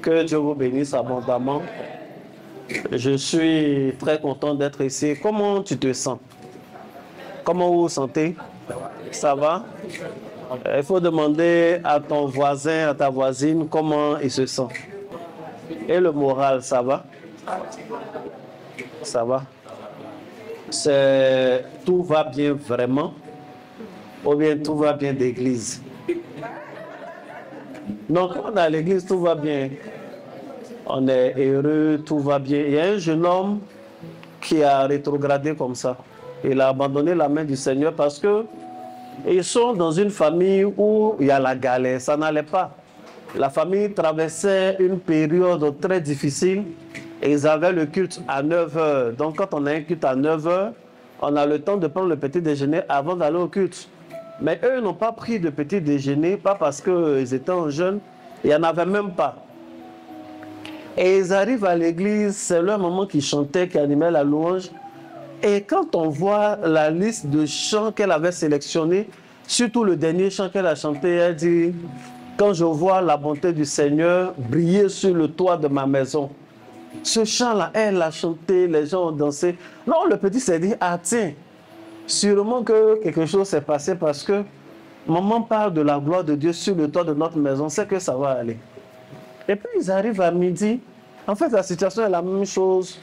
Que Dieu vous bénisse abondamment. Je suis très content d'être ici. Comment tu te sens? Comment vous vous sentez? Ça va? Il faut demander à ton voisin, à ta voisine, comment il se sent. Et le moral, ça va? Ça va? Tout va bien vraiment? Ou bien tout va bien d'église? Donc, quand on est à l'église, tout va bien. On est heureux, tout va bien. Il y a un jeune homme qui a rétrogradé comme ça. Il a abandonné la main du Seigneur parce que ils sont dans une famille où il y a la galère. Ça n'allait pas. La famille traversait une période très difficile et ils avaient le culte à 9h. Donc, quand on a un culte à 9h, on a le temps de prendre le petit déjeuner avant d'aller au culte. Mais eux n'ont pas pris de petit déjeuner, pas parce qu'ils étaient jeunes, il n'y en avait même pas. Et ils arrivent à l'église, c'est leur maman qui chantait, qui animait la louange. Et quand on voit la liste de chants qu'elle avait sélectionnés, surtout le dernier chant qu'elle a chanté, elle dit « Quand je vois la bonté du Seigneur briller sur le toit de ma maison ». Ce chant-là, elle l'a chanté, les gens ont dansé. Non, le petit s'est dit « Ah tiens, sûrement que quelque chose s'est passé parce que maman parle de la gloire de Dieu sur le toit de notre maison, c'est que ça va aller. » Et puis ils arrivent à midi. En fait, la situation est la même chose.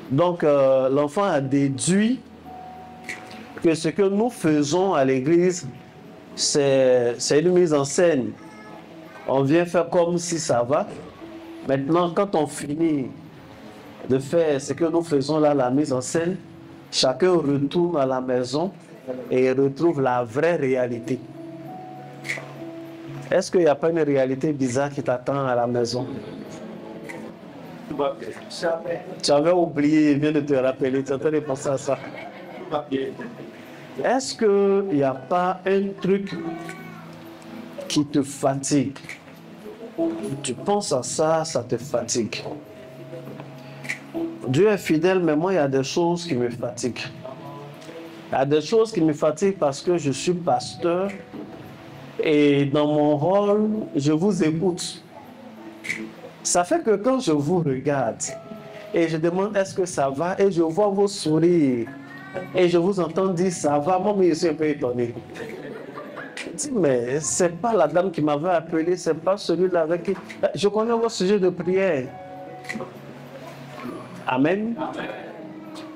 Donc, l'enfant a déduit que ce que nous faisons à l'église, c'est une mise en scène. On vient faire comme si ça va. Maintenant, quand on finit de faire ce que nous faisons là, la mise en scène, chacun retourne à la maison et retrouve la vraie réalité. Est-ce qu'il n'y a pas une réalité bizarre qui t'attend à la maison? Tu avais oublié, il vient de te rappeler, tu es en train de penser à ça. Est-ce qu'il n'y a pas un truc qui te fatigue? Tu penses à ça, ça te fatigue. Dieu est fidèle, mais moi, il y a des choses qui me fatiguent. Il y a des choses qui me fatiguent parce que je suis pasteur et dans mon rôle, je vous écoute. Ça fait que quand je vous regarde et je demande est-ce que ça va et je vois vos sourires et je vous entends dire ça va, moi je suis un peu étonné. Je dis mais c'est pas la dame qui m'avait appelé, c'est pas celui-là avec qui... Je connais vos sujets de prière. Amen.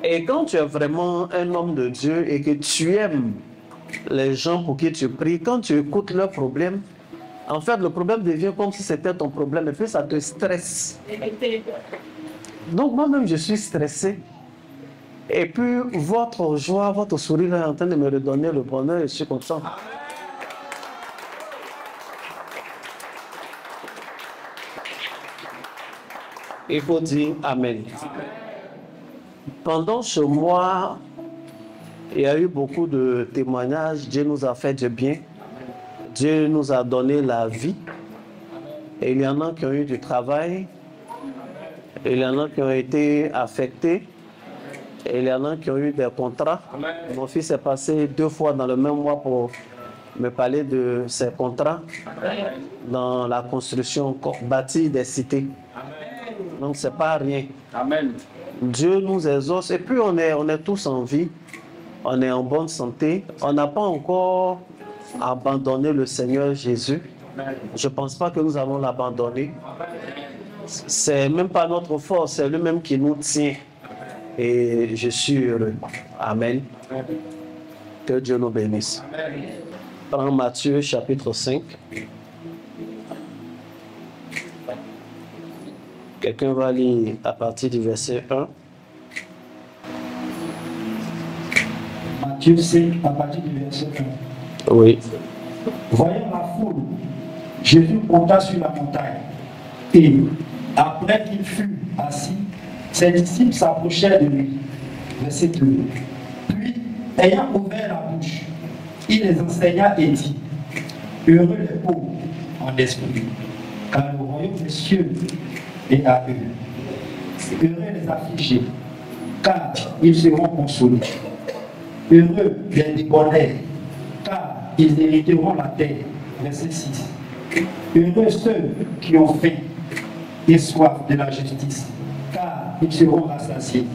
Et quand tu es vraiment un homme de Dieu et que tu aimes les gens pour qui tu pries, quand tu écoutes leurs problèmes, en fait, le problème devient comme si c'était ton problème et puis ça te stresse. Donc moi-même, je suis stressé. Et puis votre joie, votre sourire est en train de me redonner le bonheur et je suis content. Il faut dire Amen. Pendant ce mois, il y a eu beaucoup de témoignages. Dieu nous a fait du bien. Dieu nous a donné la vie. Et il y en a qui ont eu du travail. Et il y en a qui ont été affectés. Et il y en a qui ont eu des contrats. Mon fils est passé 2 fois dans le même mois pour me parler de ses contrats dans la construction, bâtir des cités. Donc, ce n'est pas rien. Amen. Dieu nous exauce. Et puis, on est tous en vie. On est en bonne santé. On n'a pas encore abandonné le Seigneur Jésus. Je ne pense pas que nous allons l'abandonner. C'est même pas notre force, c'est lui-même qui nous tient. Et je suis heureux. Amen. Que Dieu nous bénisse. Prends Matthieu chapitre 5. Quelqu'un va lire à partir du verset 1. Matthieu 5, à partir du verset 1. Oui. Voyant la foule, Jésus monta sur la montagne. Et après qu'il fut assis, ses disciples s'approchèrent de lui. Verset 2. Puis, ayant ouvert la bouche, il les enseigna et dit, heureux les pauvres en esprit, car le royaume des cieux est à eux. Heureux les affligés, car ils seront consolés. Heureux les débonnaires, car ils hériteront la terre. Verset 6. Heureux ceux qui ont faim et soif de la justice, car ils seront rassasiés.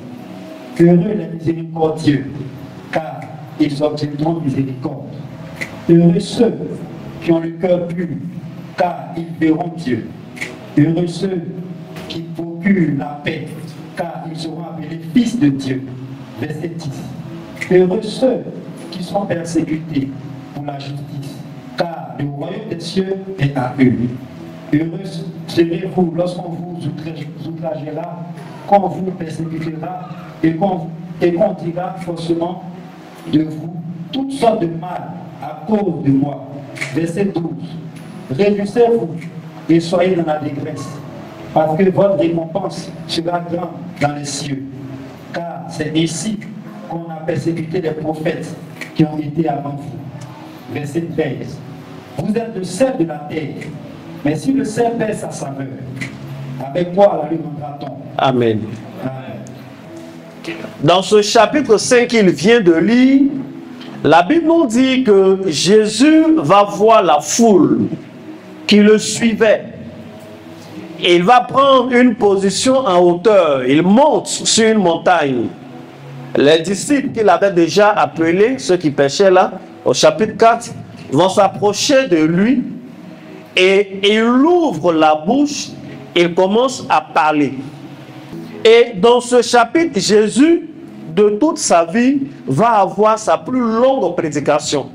Heureux les miséricordieux, car ils obtiendront miséricorde. Heureux ceux qui ont le cœur pur, car ils verront Dieu. Heureux ceux qui procurent la paix, car ils seront appelés fils de Dieu. Verset 10. Heureux ceux qui sont persécutés pour la justice, car le royaume des cieux est à eux. Heureux serez-vous lorsqu'on vous outragera, qu'on vous persécutera et qu'on dira faussement de vous toutes sortes de mal à cause de moi. Verset 12. Réjouissez-vous et soyez dans la détresse, parce que votre récompense sera grande dans les cieux. Car c'est ici qu'on a persécuté les prophètes qui ont été avant vous. Verset 13. Vous êtes le sel de la terre, mais si le sel perd sa saveur, avec quoi la lui rendra-t-on? Amen. Dans ce chapitre 5 qu'il vient de lire, la Bible nous dit que Jésus va voir la foule qui le suivait. Il va prendre une position en hauteur. Il monte sur une montagne. Les disciples qu'il avait déjà appelés, ceux qui pêchaient là, au chapitre 4, vont s'approcher de lui et il ouvre la bouche, il commence à parler. Et dans ce chapitre, Jésus, de toute sa vie, va avoir sa plus longue prédication.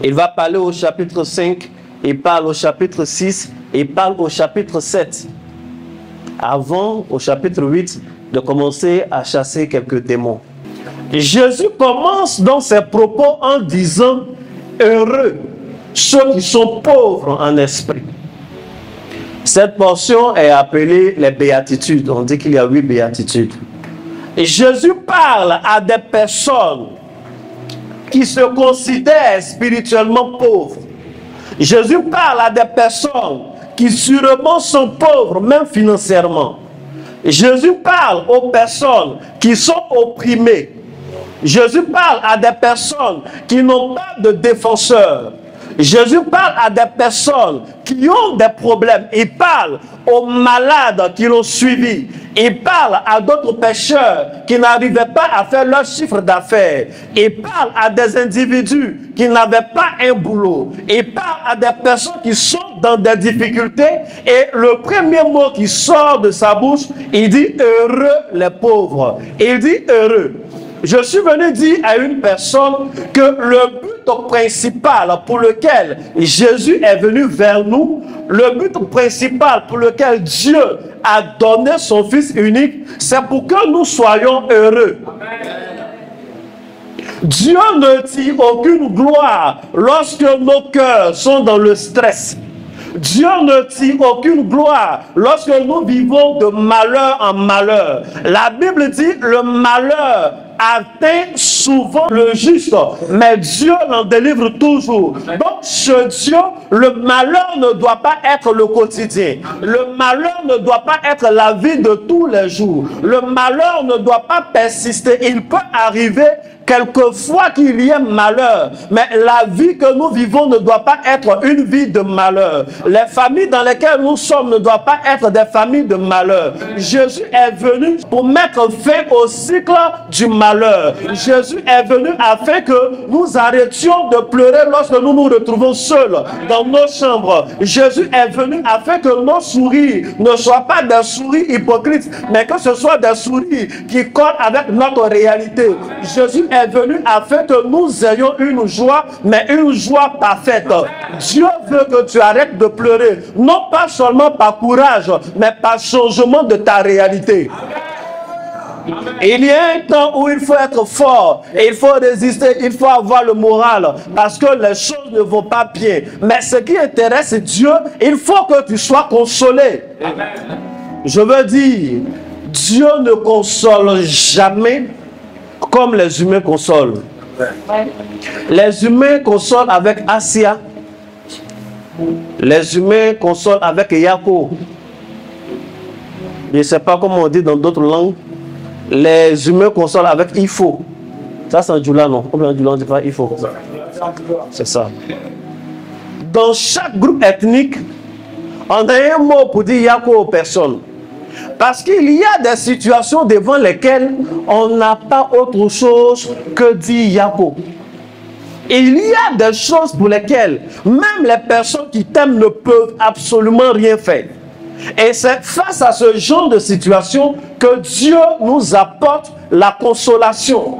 Il va parler au chapitre 5, il parle au chapitre 6, il parle au chapitre 7. Avant, au chapitre 8, de commencer à chasser quelques démons. Jésus commence dans ses propos en disant « Heureux ceux qui sont pauvres en esprit ». Cette portion est appelée les béatitudes. On dit qu'il y a 8 béatitudes. Et Jésus parle à des personnes qui se considèrent spirituellement pauvres. Jésus parle à des personnes qui sûrement sont pauvres, même financièrement. Jésus parle aux personnes qui sont opprimées. Jésus parle à des personnes qui n'ont pas de défenseur. Jésus parle à des personnes qui ont des problèmes. Il parle aux malades qui l'ont suivi. Il parle à d'autres pécheurs qui n'arrivaient pas à faire leur chiffre d'affaires. Il parle à des individus qui n'avaient pas un boulot. Il parle à des personnes qui sont dans des difficultés. Et le premier mot qui sort de sa bouche, il dit « Heureux les pauvres ». Il dit « Heureux ». Je suis venu dire à une personne que le but principal pour lequel Jésus est venu vers nous, le but principal pour lequel Dieu a donné son Fils unique, c'est pour que nous soyons heureux. Dieu ne tire aucune gloire lorsque nos cœurs sont dans le stress. Dieu ne tire aucune gloire lorsque nous vivons de malheur en malheur. La Bible dit le malheur atteint souvent le juste, mais Dieu l'en délivre toujours. Donc, chez Dieu, le malheur ne doit pas être le quotidien. Le malheur ne doit pas être la vie de tous les jours. Le malheur ne doit pas persister. Il peut arriver quelquefois qu'il y ait malheur, mais la vie que nous vivons ne doit pas être une vie de malheur. Les familles dans lesquelles nous sommes ne doivent pas être des familles de malheur. Jésus est venu pour mettre fin au cycle du malheur. Jésus est venu afin que nous arrêtions de pleurer lorsque nous nous retrouvons seuls dans nos chambres. Jésus est venu afin que nos sourires ne soient pas des sourires hypocrites, mais que ce soit des sourires qui collent avec notre réalité. Jésus est venu afin que nous ayons une joie, mais une joie parfaite. Dieu veut que tu arrêtes de pleurer, non pas seulement par courage, mais par changement de ta réalité. Il y a un temps où il faut être fort, et il faut résister, il faut avoir le moral, parce que les choses ne vont pas bien. Mais ce qui intéresse Dieu, il faut que tu sois consolé. Je veux dire, Dieu ne console jamais comme les humains consolent. Les humains consolent avec Asia. Les humains consolent avec Yako. Je ne sais pas comment on dit dans d'autres langues. Les humains consolent avec Ifo. Ça c'est un Djoula, non? Ou bien un Djoula, on ne dit pas Ifo. C'est ça. dans chaque groupe ethnique, on a un mot pour dire Yako aux personnes. Parce qu'il y a des situations devant lesquelles on n'a pas autre chose que dire Yako. Il y a des choses pour lesquelles même les personnes qui t'aiment ne peuvent absolument rien faire. Et c'est face à ce genre de situation que Dieu nous apporte la consolation.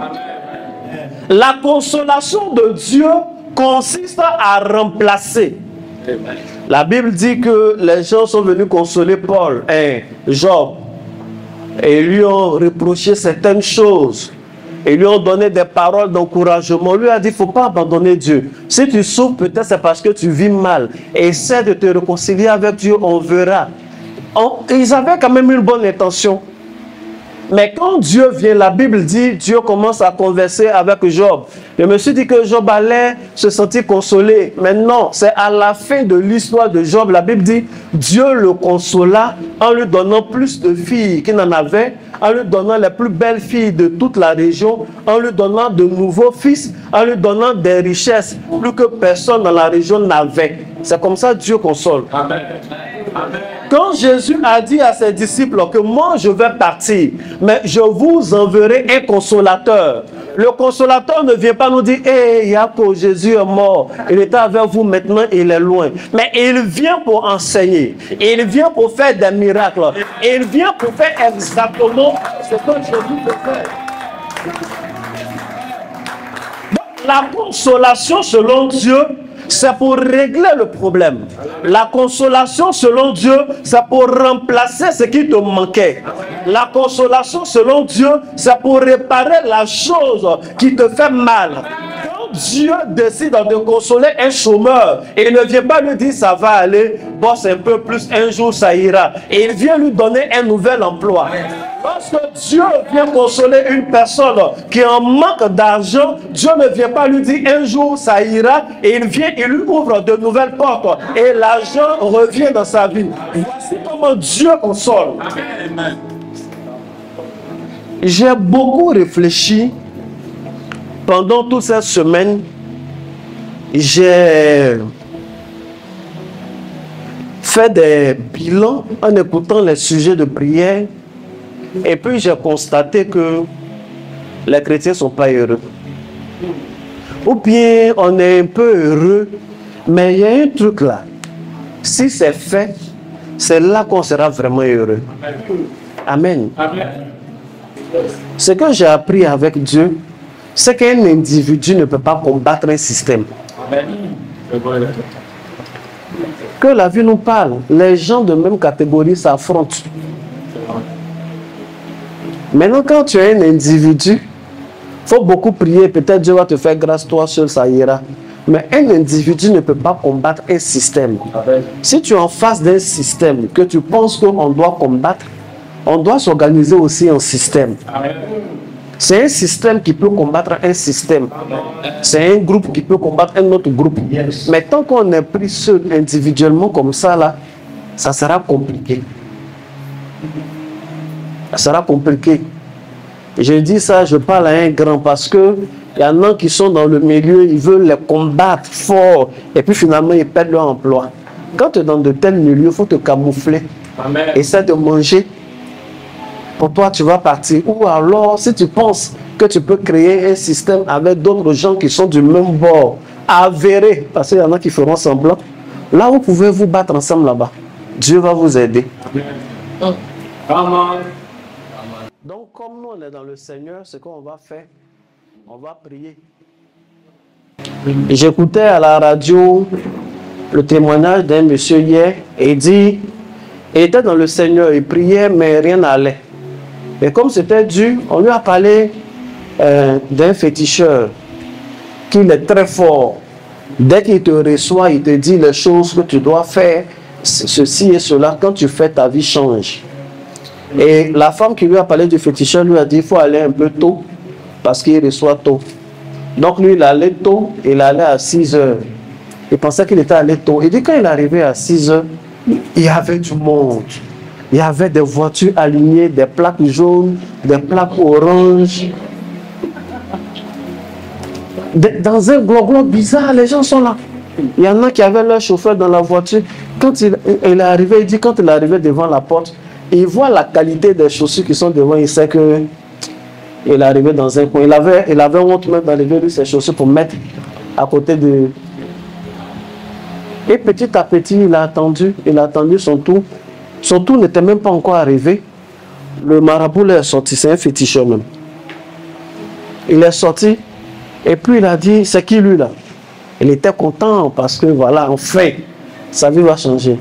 La consolation de Dieu consiste à remplacer. La Bible dit que les gens sont venus consoler Paul et Job et lui ont reproché certaines choses et lui ont donné des paroles d'encouragement. Lui a dit, il ne faut pas abandonner Dieu. Si tu souffres, peut-être c'est parce que tu vis mal. Essaie de te réconcilier avec Dieu, on verra. Ils avaient quand même une bonne intention. Mais quand Dieu vient, la Bible dit, Dieu commence à converser avec Job. Je me suis dit que Job allait se sentir consolé. Mais non, c'est à la fin de l'histoire de Job, la Bible dit, Dieu le consola en lui donnant plus de filles qu'il n'en avait, en lui donnant les plus belles filles de toute la région, en lui donnant de nouveaux fils, en lui donnant des richesses, plus que personne dans la région n'avait. C'est comme ça que Dieu console. Amen. Amen. Quand Jésus a dit à ses disciples que moi je vais partir, mais je vous enverrai un consolateur. Le consolateur ne vient pas nous dire, hey, Yako, Jésus est mort, il était avec vous maintenant, il est loin. Mais il vient pour enseigner, il vient pour faire des miracles, il vient pour faire exactement ce que Jésus peut faire. Donc, la consolation selon Dieu, c'est pour régler le problème. La consolation selon Dieu, c'est pour remplacer ce qui te manquait. La consolation selon Dieu, c'est pour réparer la chose qui te fait mal. Quand Dieu décide de consoler un chômeur, il ne vient pas lui dire ça va aller, bosse un peu plus, un jour ça ira. Et il vient lui donner un nouvel emploi. Parce que Dieu vient consoler une personne qui en manque d'argent, Dieu ne vient pas lui dire un jour ça ira, et il vient, il lui ouvre de nouvelles portes et l'argent revient dans sa vie. Voici comment Dieu console. Amen. J'ai beaucoup réfléchi pendant toute cette semaine. J'ai fait des bilans en écoutant les sujets de prière. Et puis j'ai constaté que les chrétiens ne sont pas heureux. Ou bien on est un peu heureux, mais il y a un truc là. Si c'est fait, c'est là qu'on sera vraiment heureux. Amen. Amen. Ce que j'ai appris avec Dieu, c'est qu'un individu ne peut pas combattre un système. Amen. Que la vie nous parle, les gens de même catégorie s'affrontent. Maintenant, quand tu es un individu, il faut beaucoup prier, peut-être Dieu va te faire grâce, toi seul, ça ira. Mais un individu ne peut pas combattre un système. Si tu es en face d'un système que tu penses qu'on doit combattre, on doit s'organiser aussi en système. C'est un système qui peut combattre un système. C'est un groupe qui peut combattre un autre groupe. Mais tant qu'on est pris seul individuellement comme ça, là, ça sera compliqué. Ça sera compliqué. Je dis ça, je parle à un grand parce que il y en a qui sont dans le milieu, ils veulent les combattre fort et puis finalement ils perdent leur emploi. Quand tu es dans de tels milieux, il faut te camoufler. Amen. Essaie de manger. Pour toi, tu vas partir. Ou alors, si tu penses que tu peux créer un système avec d'autres gens qui sont du même bord, avéré, parce qu'il y en a qui feront semblant, là vous pouvez vous battre ensemble là-bas. Dieu va vous aider. Amen. Amen. Donc, comme nous, on est dans le Seigneur, ce qu'on va faire, on va prier. J'écoutais à la radio le témoignage d'un monsieur hier, et il dit, il était dans le Seigneur, il priait, mais rien n'allait. Et comme c'était dur, on lui a parlé d'un féticheur, qu'il est très fort. Dès qu'il te reçoit, il te dit les choses que tu dois faire, ceci et cela. Quand tu fais, ta vie change. Et la femme qui lui a parlé du féticheur lui a dit, il faut aller un peu tôt, parce qu'il reçoit tôt. Donc lui, il allait tôt, il allait à 6 heures. Il pensait qu'il était allé tôt. Il dit, quand il est arrivé à 6 heures, il y avait du monde. Il y avait des voitures alignées, des plaques jaunes, des plaques oranges. Dans un glos bizarre, les gens sont là. Il y en a qui avaient leur chauffeur dans la voiture. Quand il est arrivé, il dit, quand il est arrivé devant la porte, il voit la qualité des chaussures qui sont devant, il sait que il est arrivé dans un coin. Il avait honte même d'enlever ses chaussures pour mettre à côté de... Et petit à petit, il a attendu son tour. Son tour n'était même pas encore arrivé. Le marabout est sorti, c'est un féticheur même. Il est sorti et puis il a dit, c'est qui lui là? Il était content parce que voilà, enfin, sa vie va changer.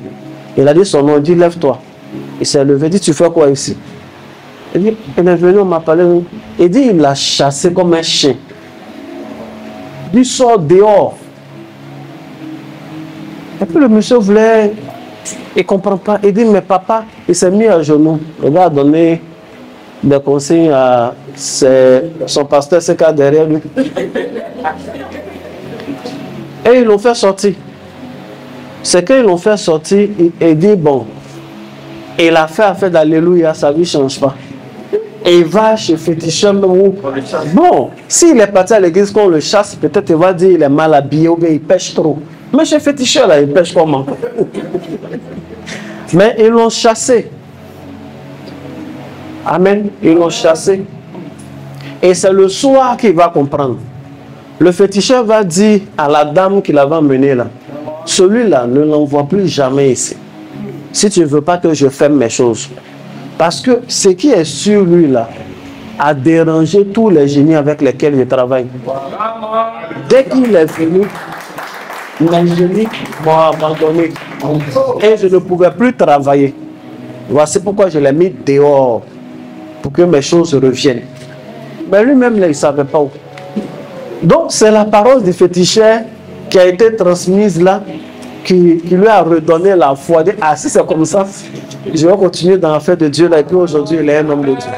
Il a dit son nom, il dit, lève-toi. Il s'est levé, il dit, tu fais quoi ici? Il dit, il est venu, on m'a parlé. Il dit, il l'a chassé comme un chien. Il sort dehors. Et puis le monsieur voulait, il ne comprend pas. Il dit, mais papa, il s'est mis à genoux. Le gars a donné des conseils à son pasteur, c'est qu'à derrière lui. Et ils l'ont fait sortir. C'est qu'ils l'ont fait sortir, il dit, bon, il a fait d'alléluia, sa vie ne change pas. Et il va chez féticheur. Bon, s'il est parti à l'église, qu'on le chasse, peut-être il va dire il est mal habillé ou bien il pêche trop. Mais chez féticheur, là, il pêche comment? Mais ils l'ont chassé. Amen. Ils l'ont chassé. Et c'est le soir qu'il va comprendre. Le féticheur va dire à la dame qui l'avait emmené là, celui-là, ne l'envoie plus jamais ici. Si tu ne veux pas que je ferme mes choses. Parce que ce qui est sur lui là a dérangé tous les génies avec lesquels je travaille. Dès qu'il est venu, les génies m'ont abandonné. Et je ne pouvais plus travailler. Voici pourquoi je l'ai mis dehors. Pour que mes choses reviennent. Mais lui-même, il ne savait pas où. Donc, c'est la parole du féticheur qui a été transmise là, qui lui a redonné la foi. Ah, si c'est comme ça, je vais continuer dans l'affaire de Dieu là, et puis aujourd'hui, il est un homme de Dieu.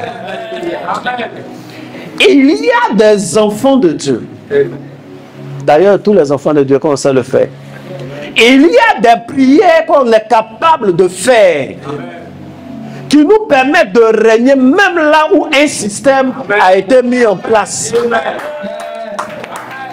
Il y a des enfants de Dieu. D'ailleurs, tous les enfants de Dieu, qu'on sait le faire. Il y a des prières qu'on est capable de faire, qui nous permettent de régner même là où un système a été mis en place.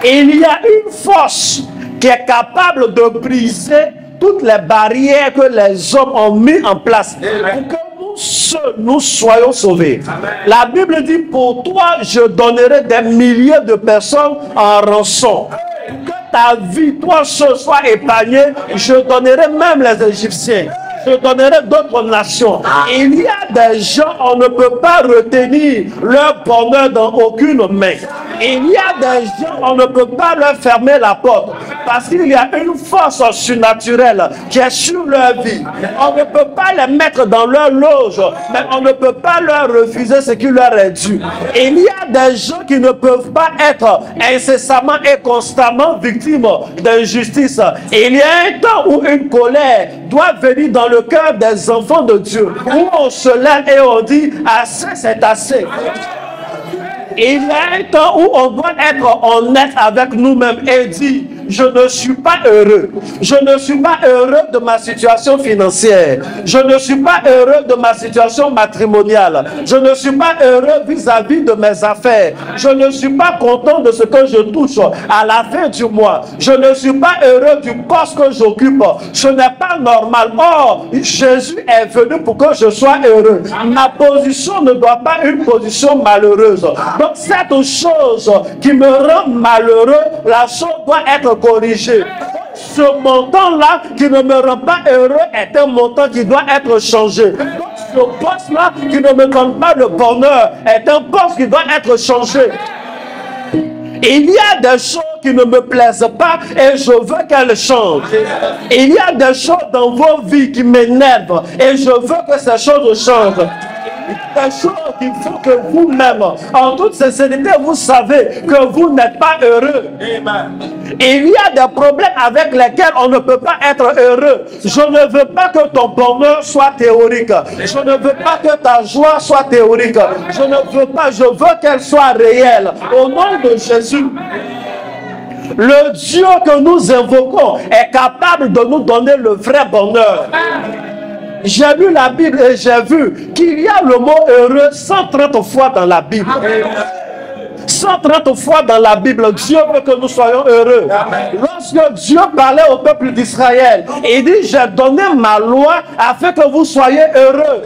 Il y a une force qui est capable de briser toutes les barrières que les hommes ont mis en place pour que nous soyons sauvés. La Bible dit, pour toi, je donnerai des milliers de personnes en rançon. Pour que ta vie, toi, soit épargnée, je donnerai même les Égyptiens. Je donnerai d'autres nations. Il y a des gens, on ne peut pas retenir leur bonheur dans aucune main. Il y a des gens, on ne peut pas leur fermer la porte. Parce qu'il y a une force surnaturelle qui est sur leur vie. On ne peut pas les mettre dans leur loge, mais on ne peut pas leur refuser ce qui leur est dû. Il y a des gens qui ne peuvent pas être incessamment et constamment victimes d'injustice. Il y a un temps où une colère doit venir dans le cœur des enfants de Dieu, où on se lève et on dit assez, c'est assez. Il y a un temps où on doit être honnête avec nous-mêmes et dire, je ne suis pas heureux. Je ne suis pas heureux de ma situation financière. Je ne suis pas heureux de ma situation matrimoniale. Je ne suis pas heureux vis-à-vis de mes affaires. Je ne suis pas content de ce que je touche à la fin du mois. Je ne suis pas heureux du poste que j'occupe. Ce n'est pas normal. Or, Jésus est venu pour que je sois heureux. Ma position ne doit pas être une position malheureuse. Donc, cette chose qui me rend malheureux, la chose doit être corrigé. Ce montant-là qui ne me rend pas heureux est un montant qui doit être changé. Ce poste-là qui ne me donne pas le bonheur est un poste qui doit être changé. Il y a des choses qui ne me plaisent pas et je veux qu'elles changent. Il y a des choses dans vos vies qui m'énervent et je veux que ces choses changent. Il y a des choses qu'il faut que vous-même, en toute sincérité, vous savez que vous n'êtes pas heureux. Il y a des problèmes avec lesquels on ne peut pas être heureux. Je ne veux pas que ton bonheur soit théorique. Je ne veux pas que ta joie soit théorique. Je ne veux pas, je veux qu'elle soit réelle. Au nom de Jésus. Le Dieu que nous invoquons est capable de nous donner le vrai bonheur. J'ai lu la Bible et j'ai vu qu'il y a le mot heureux 130 fois dans la Bible. 130 fois dans la Bible, Dieu veut que nous soyons heureux. Lorsque Dieu parlait au peuple d'Israël, il dit, j'ai donné ma loi afin que vous soyez heureux.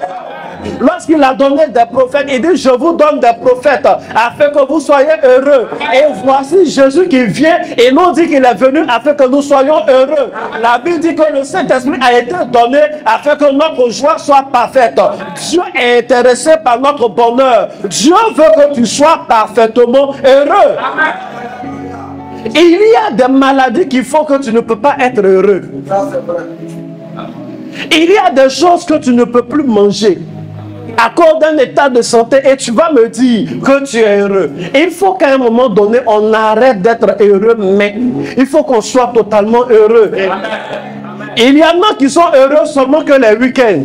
Lorsqu'il a donné des prophètes, il dit, je vous donne des prophètes afin que vous soyez heureux. Et voici Jésus qui vient et nous dit qu'il est venu afin que nous soyons heureux. La Bible dit que le Saint-Esprit a été donné afin que notre joie soit parfaite. Dieu est intéressé par notre bonheur. Dieu veut que tu sois parfaitement heureux. Il y a des maladies qui font que tu ne peux pas être heureux. Il y a des choses que tu ne peux plus manger à cause d'un état de santé et tu vas me dire que tu es heureux. Il faut qu'à un moment donné, on arrête d'être heureux, mais il faut qu'on soit totalement heureux. Il y en a qui sont heureux seulement que les week-ends.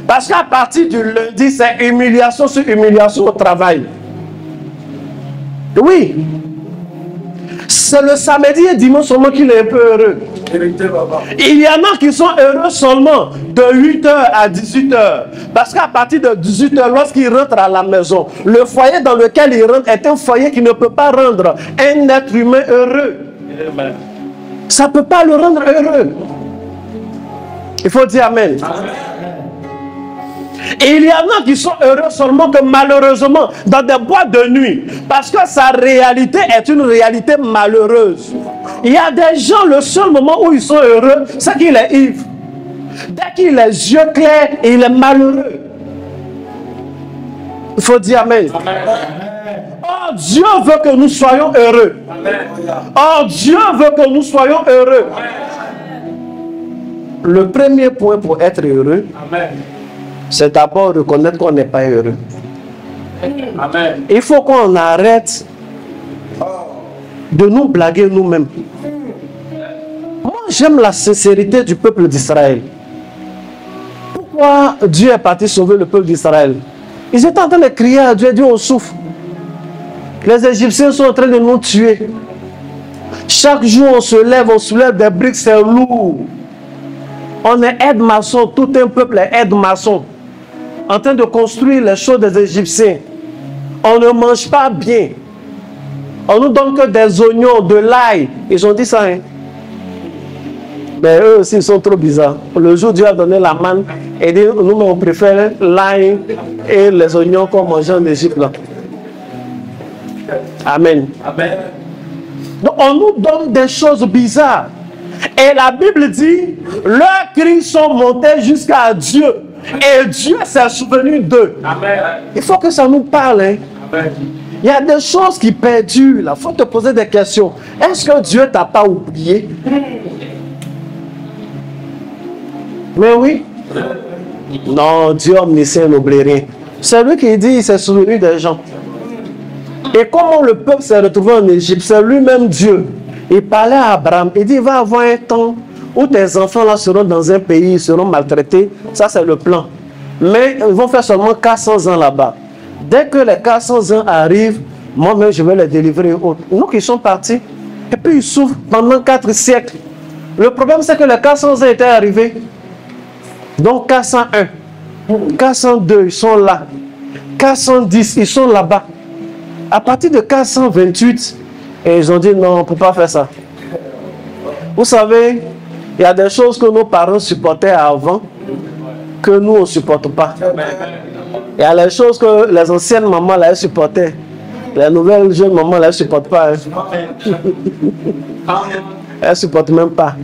Parce qu'à partir du lundi, c'est humiliation sur humiliation au travail. Oui. C'est le samedi et dimanche seulement qu'il est un peu heureux. Il y en a qui sont heureux seulement de 8h à 18h. Parce qu'à partir de 18h, lorsqu'ils rentrent à la maison, le foyer dans lequel ils rentrent est un foyer qui ne peut pas rendre un être humain heureux. Ça ne peut pas le rendre heureux. Il faut dire Amen. Et il y en a qui sont heureux seulement que malheureusement dans des boîtes de nuit. Parce que sa réalité est une réalité malheureuse. Il y a des gens, le seul moment où ils sont heureux, c'est qu'il est ivre. Dès qu'il a les yeux clairs, il est malheureux. Il faut dire Amen. Oh, Dieu veut que nous soyons heureux. Oh, Dieu veut que nous soyons heureux. Le premier point pour être heureux, c'est d'abord reconnaître qu'on n'est pas heureux. Amen. Il faut qu'on arrête de nous blaguer nous-mêmes. Moi, j'aime la sincérité du peuple d'Israël. Pourquoi Dieu est parti sauver le peuple d'Israël? Ils étaient en train de crier à Dieu, Dieu, on souffre. Les Égyptiens sont en train de nous tuer. Chaque jour, on soulève des briques, c'est lourd. On est aide-maçon, tout un peuple est aide-maçon, en train de construire les choses des Égyptiens. On ne mange pas bien. On nous donne que des oignons, de l'ail. Ils ont dit ça, hein? Mais eux aussi, ils sont trop bizarres. Le jour où Dieu a donné la manne, et dit, nous, on préfère l'ail et les oignons qu'on mangeait en Égypte. Là. Amen. Amen. Donc, on nous donne des choses bizarres. Et la Bible dit, leurs cris sont montés jusqu'à Dieu. Et Dieu s'est souvenu d'eux. Il faut que ça nous parle. Hein? Amen. Il y a des choses qui perdurent. Il faut te poser des questions. Est-ce que Dieu t'a pas oublié? Mais oui. Non, Dieu omniscient n'oublie rien. C'est lui qui dit, il s'est souvenu des gens. Et comment le peuple s'est retrouvé en Égypte? C'est lui-même Dieu. Il parlait à Abraham. Il dit, il va y avoir un temps où tes enfants là seront dans un pays, ils seront maltraités. Ça, c'est le plan. Mais ils vont faire seulement 400 ans là-bas. Dès que les 400 ans arrivent, moi-même, je vais les délivrer. Donc, ils sont partis. Et puis, ils souffrent pendant 4 siècles. Le problème, c'est que les 400 ans étaient arrivés. Donc, 401, 402, ils sont là. 410, ils sont là-bas. À partir de 428, et ils ont dit non, on ne peut pas faire ça. Vous savez, il y a des choses que nos parents supportaient avant que nous, on ne supporte pas. Il y a les choses que les anciennes mamans là, elles supportaient. Les nouvelles jeunes mamans là, elles ne supportent pas. Elles ne supportent même pas.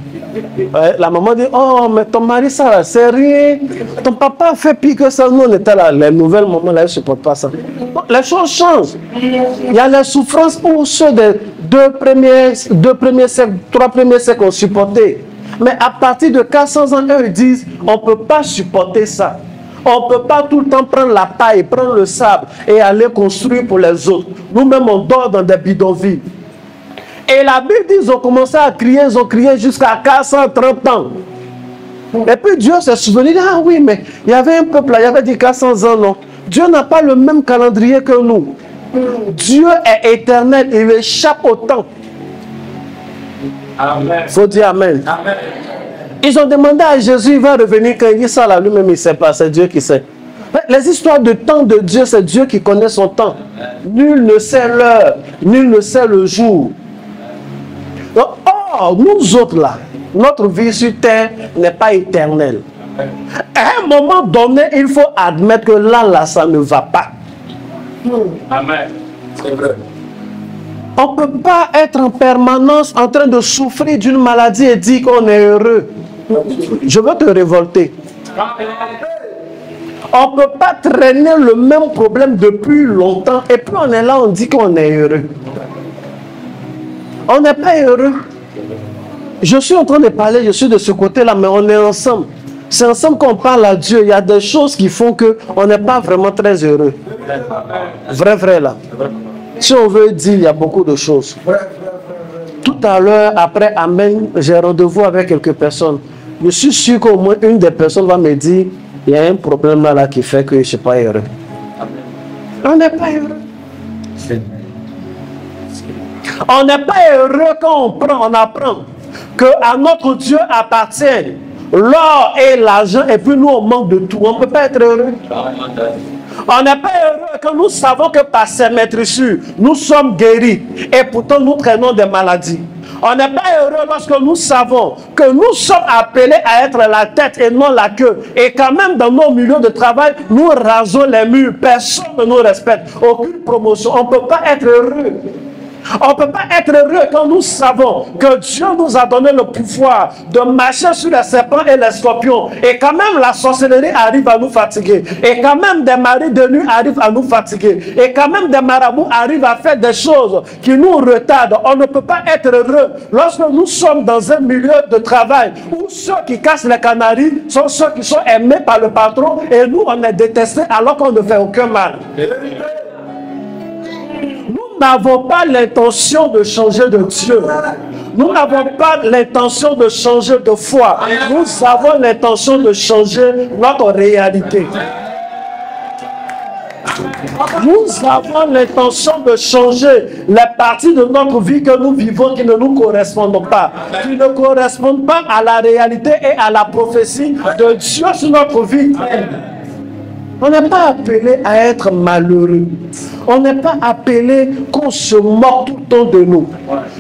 La maman dit, oh, mais ton mari, ça, c'est rien. Ton papa fait pire que ça. Nous, on était là. Les nouvelles mamans là, elles ne supportent pas ça. Donc, les choses changent. Il y a les souffrances où ceux des 2 premiers siècles, 3 premiers siècles ont supporté. Mais à partir de 400 ans, eux, ils disent, on ne peut pas supporter ça. On ne peut pas tout le temps prendre la paille, prendre le sable et aller construire pour les autres. Nous-mêmes, on dort dans des bidonvilles. Et la Bible dit, ils ont commencé à crier, ils ont crié jusqu'à 430 ans. Et puis Dieu s'est souvenu, ah oui, mais il y avait un peuple là, il y avait dit 400 ans, non. Dieu n'a pas le même calendrier que nous. Dieu est éternel, il échappe au temps. Il faut dire Amen. Amen. Ils ont demandé à Jésus, il va revenir quand il dit ça là, lui-même il ne sait pas, c'est Dieu qui sait. Les histoires de temps de Dieu, c'est Dieu qui connaît son temps. Nul ne sait l'heure, nul ne sait le jour. Donc, nous autres là, notre vie sur terre n'est pas éternelle. À un moment donné, il faut admettre que là, ça ne va pas. Amen. C'est vrai. On ne peut pas être en permanence en train de souffrir d'une maladie et dire qu'on est heureux. Je veux te révolter. On ne peut pas traîner le même problème depuis longtemps et puis on est là, on dit qu'on est heureux. On n'est pas heureux. Je suis en train de parler, je suis de ce côté-là, mais on est ensemble. C'est ensemble qu'on parle à Dieu. Il y a des choses qui font qu'on n'est pas vraiment très heureux. Vrai là. Si on veut dire, il y a beaucoup de choses. Tout à l'heure, après Amen, j'ai rendez-vous avec quelques personnes. Je suis sûr qu'au moins une des personnes va me dire, il y a un problème là qui fait que je ne suis pas heureux. On n'est pas heureux. On n'est pas heureux quand on apprend qu'à notre Dieu appartient l'or et l'argent et puis nous on manque de tout. On ne peut pas être heureux. On n'est pas heureux quand nous savons que par ses maîtrisures, nous sommes guéris et pourtant nous traînons des maladies. On n'est pas heureux lorsque nous savons que nous sommes appelés à être la tête et non la queue. Et quand même dans nos milieux de travail, nous rasons les murs. Personne ne nous respecte. Aucune promotion. On ne peut pas être heureux. On ne peut pas être heureux quand nous savons que Dieu nous a donné le pouvoir de marcher sur les serpents et les scorpions. Et quand même la sorcellerie arrive à nous fatiguer. Et quand même des maris de nuit arrivent à nous fatiguer. Et quand même des marabouts arrivent à faire des choses qui nous retardent. On ne peut pas être heureux lorsque nous sommes dans un milieu de travail où ceux qui cassent les canaries sont ceux qui sont aimés par le patron et nous on est détestés alors qu'on ne fait aucun mal. Nous n'avons pas l'intention de changer de Dieu. Nous n'avons pas l'intention de changer de foi. Nous avons l'intention de changer notre réalité. Nous avons l'intention de changer les parties de notre vie que nous vivons qui ne nous correspondent pas. Qui ne correspondent pas à la réalité et à la prophétie de Dieu sur notre vie. On n'est pas appelé à être malheureux. On n'est pas appelé qu'on se moque tout le temps de nous.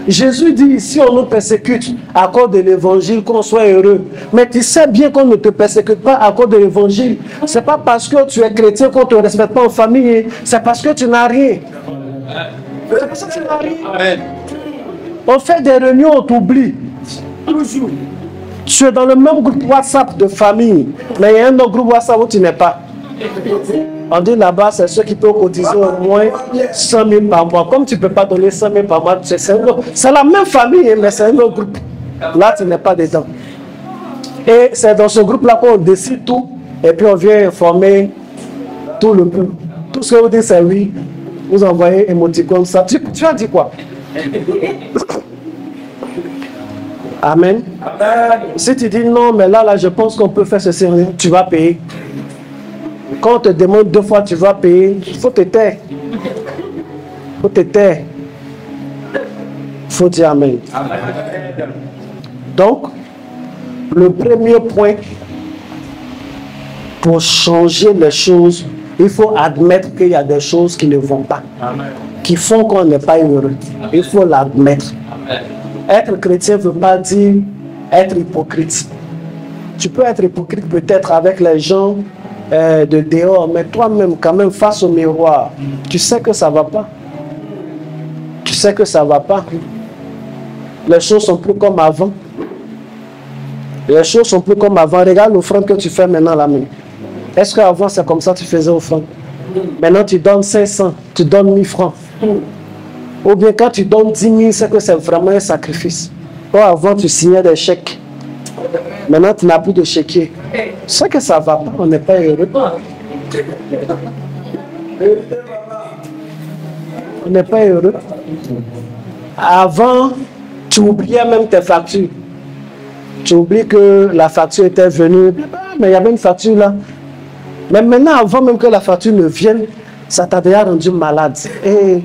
Jésus dit ici, on nous persécute à cause de l'évangile, qu'on soit heureux. Mais tu sais bien qu'on ne te persécute pas à cause de l'évangile. Ce n'est pas parce que tu es chrétien qu'on ne te respecte pas en famille. C'est parce que tu n'as rien. C'est parce que tu n'as rien. On fait des réunions, on t'oublie. Toujours. Tu es dans le même groupe WhatsApp de famille. Mais il y a un autre groupe WhatsApp où tu n'es pas. On dit là-bas, c'est ceux qui peuvent cotiser au moins 100 000 par mois. Comme tu ne peux pas donner 100 000 par mois, c'est la même famille, mais c'est un autre groupe. Là, tu n'es pas dedans. Et c'est dans ce groupe-là qu'on décide tout. Et puis on vient informer tout le peuple. Tout ce que vous dites, c'est oui. Vous envoyez émoticône, ça. Tu as dit quoi? Amen. Si tu dis non, mais là, je pense qu'on peut faire ceci, tu vas payer. Quand on te demande 2 fois, tu vas payer, il faut te taire. Il faut te taire. Il faut dire Amen. Donc, le premier point, pour changer les choses, il faut admettre qu'il y a des choses qui ne vont pas. Qui font qu'on n'est pas heureux. Il faut l'admettre. Être chrétien ne veut pas dire être hypocrite. Tu peux être hypocrite peut-être avec les gens de dehors, mais toi-même, quand même, face au miroir, tu sais que ça ne va pas. Tu sais que ça ne va pas. Les choses sont plus comme avant. Les choses sont plus comme avant. Regarde l'offrande que tu fais maintenant là même. Est-ce qu'avant c'est comme ça que tu faisais offrande? Maintenant tu donnes 500, tu donnes 1000 francs. Ou bien quand tu donnes 10 000, c'est que c'est vraiment un sacrifice. Ou avant tu signais des chèques. Maintenant tu n'as plus de chéquier. C'est que ça ne va pas, on n'est pas heureux. On n'est pas heureux. Avant, tu oubliais même tes factures. Tu oublies que la facture était venue. Mais il y avait une facture là. Mais maintenant, avant même que la facture ne vienne, ça t'a déjà rendu malade. Et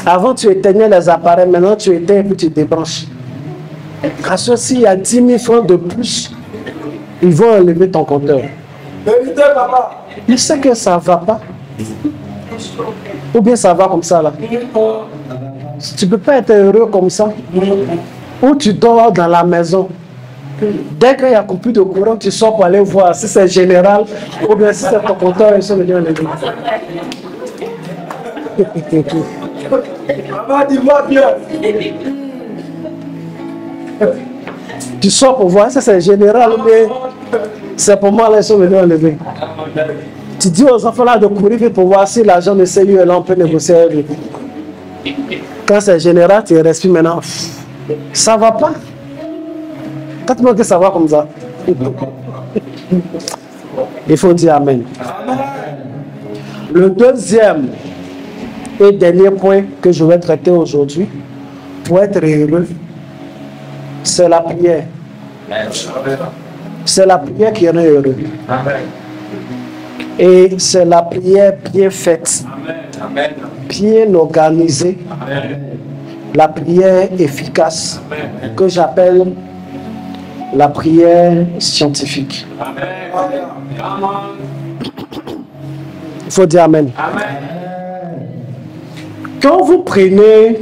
avant, tu éteignais les appareils. Maintenant, tu éteins et puis tu débranches. Parce que s'il y a 10 000 francs de plus, ils vont enlever ton compteur. Vérité, papa. Je sais que ça ne va pas. Ou bien ça va comme ça là. Tu ne peux pas être heureux comme ça. Ou tu dors dans la maison. Dès qu'il y a coupure de courant, tu sors pour aller voir si c'est général ou bien si c'est ton compteur et si le Dieu le dit. Maman, dis-moi bien. Tu sors pour voir si c'est général ou bien c'est pour moi là, ils sont venus enlever. Tu dis aux enfants là de courir vite pour voir si l'agent de CU est là, on peut négocier avec lui. Quand c'est général, tu respires maintenant. Ça va pas. Quand tu me dis que ça va comme ça, il faut dire Amen. Le deuxième et dernier point que je vais traiter aujourd'hui, pour être heureux, c'est la prière. C'est la prière qui rend heureux. Et c'est la prière bien faite, bien organisée, la prière efficace que j'appelle la prière scientifique. Il faut dire Amen. Quand vous prenez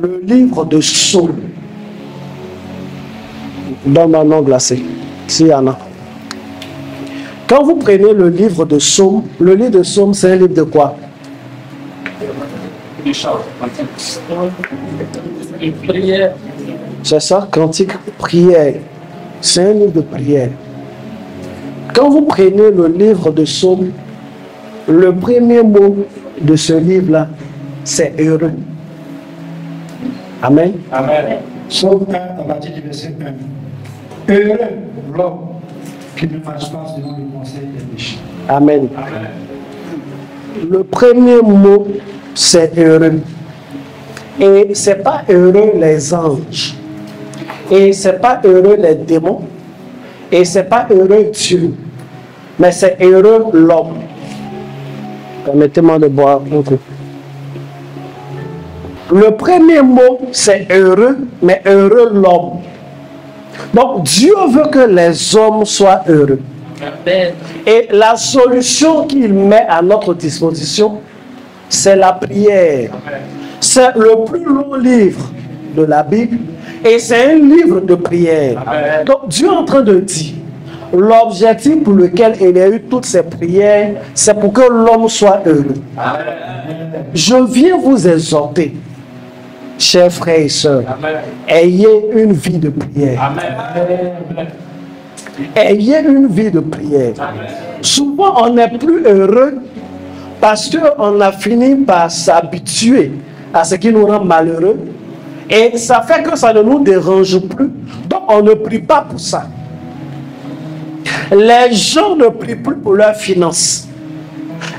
le livre de Psaume, dans ma langue glacée, s'il y en a. Quand vous prenez le livre de Psaume, le livre de Psaume, c'est un livre de quoi? C'est ça, cantique, prière. C'est un livre de prière. Quand vous prenez le livre de Psaume, le premier mot de ce livre-là, c'est heureux. Amen. Amen. Psaume 1, à partir du verset 1. Heureux l'homme qui ne marche pas selon le conseil des méchants. Amen. Le premier mot, c'est heureux. Et ce n'est pas heureux les anges. Et ce n'est pas heureux les démons. Et ce n'est pas heureux Dieu. Mais c'est heureux l'homme. Permettez-moi de boire un coup. Le premier mot, c'est heureux, mais heureux l'homme. Donc, Dieu veut que les hommes soient heureux. Et la solution qu'il met à notre disposition, c'est la prière. C'est le plus long livre de la Bible et c'est un livre de prière. Donc, Dieu est en train de dire, l'objectif pour lequel il y a eu toutes ces prières, c'est pour que l'homme soit heureux. Je viens vous exhorter, chers frères et sœurs, ayez une vie de prière. Ayez une vie de prière. Souvent, on n'est plus heureux parce qu'on a fini par s'habituer à ce qui nous rend malheureux. Et ça fait que ça ne nous dérange plus. Donc, on ne prie pas pour ça. Les gens ne prient plus pour leurs finances.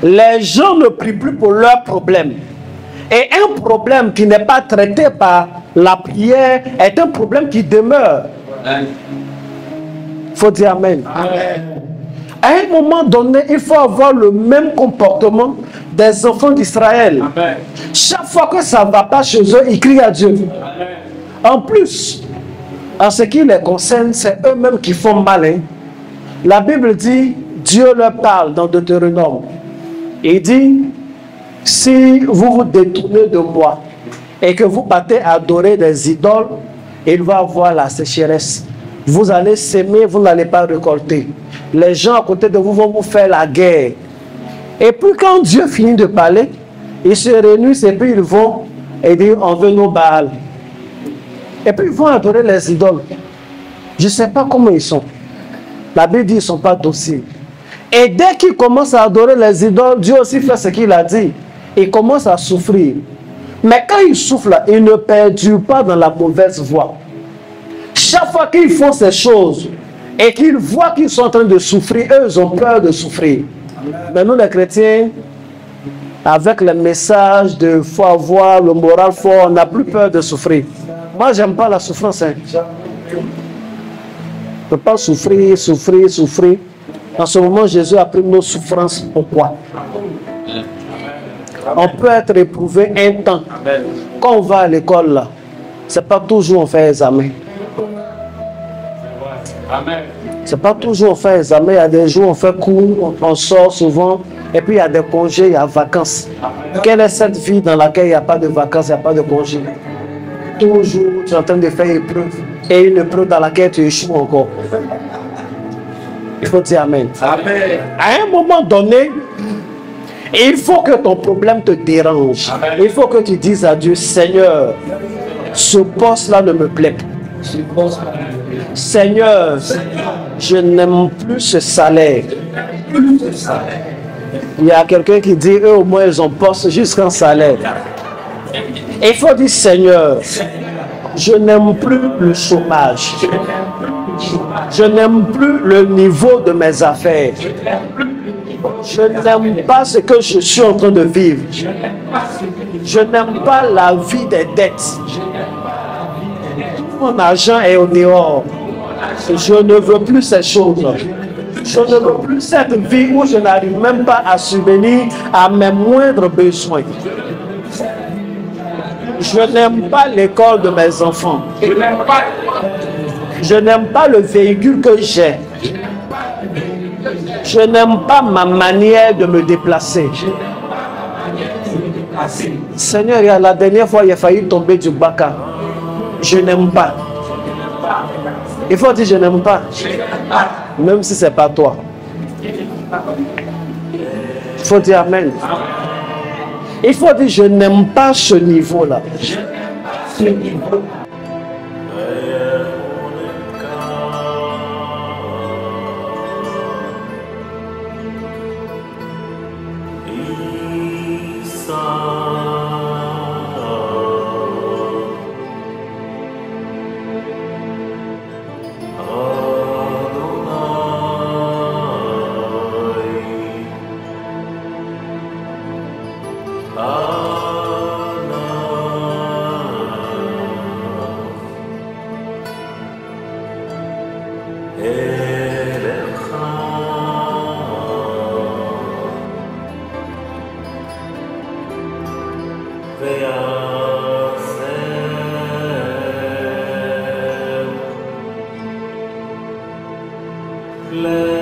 Les gens ne prient plus pour leurs problèmes. Et un problème qui n'est pas traité par la prière est un problème qui demeure. Il faut dire Amen. Amen. À un moment donné, il faut avoir le même comportement des enfants d'Israël. Chaque fois que ça ne va pas chez eux, ils crient à Dieu. Amen. En plus, en ce qui les concerne, c'est eux-mêmes qui font mal. Hein. La Bible dit, Dieu leur parle dans Deutéronome. Il dit, si vous vous détournez de moi et que vous partez adorer des idoles, il va avoir la sécheresse. Vous allez s'aimer, vous n'allez pas récolter. Les gens à côté de vous vont vous faire la guerre. Et puis quand Dieu finit de parler, ils se réunissent et puis ils vont et dire, on veut nos Baals. Et puis ils vont adorer les idoles. Je ne sais pas comment ils sont. La Bible dit qu'ils ne sont pas dociles. Et dès qu'ils commencent à adorer les idoles, Dieu aussi fait ce qu'il a dit. Ils commencent à souffrir. Mais quand ils souffrent là, ils ne perdurent pas dans la mauvaise voie. Chaque fois qu'ils font ces choses et qu'ils voient qu'ils sont en train de souffrir, eux, ils ont peur de souffrir. Mais nous, les chrétiens, avec le message de faut avoir le moral fort, on n'a plus peur de souffrir. Moi, j'aime pas la souffrance. Hein. Je ne peux pas souffrir, souffrir, souffrir. En ce moment, Jésus a pris nos souffrances. Pourquoi? On peut être éprouvé un temps. Quand on va à l'école, là, c'est pas toujours on fait examen. Amen. C'est pas toujours on fait examen, il y a des jours on fait cours, on sort souvent, et puis il y a des congés, il y a vacances. Quelle est cette vie dans laquelle il n'y a pas de vacances, il n'y a pas de congés? Toujours tu es en train de faire épreuve, et une épreuve dans laquelle tu échoues encore. Il faut dire Amen. Amen. À un moment donné, il faut que ton problème te dérange. Amen. Il faut que tu dises à Dieu, Seigneur, ce poste-là ne me plaît pas. Seigneur, je n'aime plus ce salaire. Il y a quelqu'un qui dit, eux au moins ils ont poste jusqu'en salaire. Et il faut dire, Seigneur, je n'aime plus le chômage. Je n'aime plus le niveau de mes affaires. Je n'aime pas ce que je suis en train de vivre. Je n'aime pas la vie des dettes. Tout mon argent est au dehors. Je ne veux plus ces choses. Je ne veux plus cette vie où je n'arrive même pas à subvenir à mes moindres besoins. Je n'aime pas l'école de mes enfants. Je n'aime pas le véhicule que j'ai. Je n'aime pas ma manière de me déplacer. Seigneur, la dernière fois, il a failli tomber du baka. Je n'aime pas. Il faut dire je n'aime pas. Même si ce n'est pas toi. Il faut dire Amen. Il faut dire je n'aime pas ce niveau-là. Let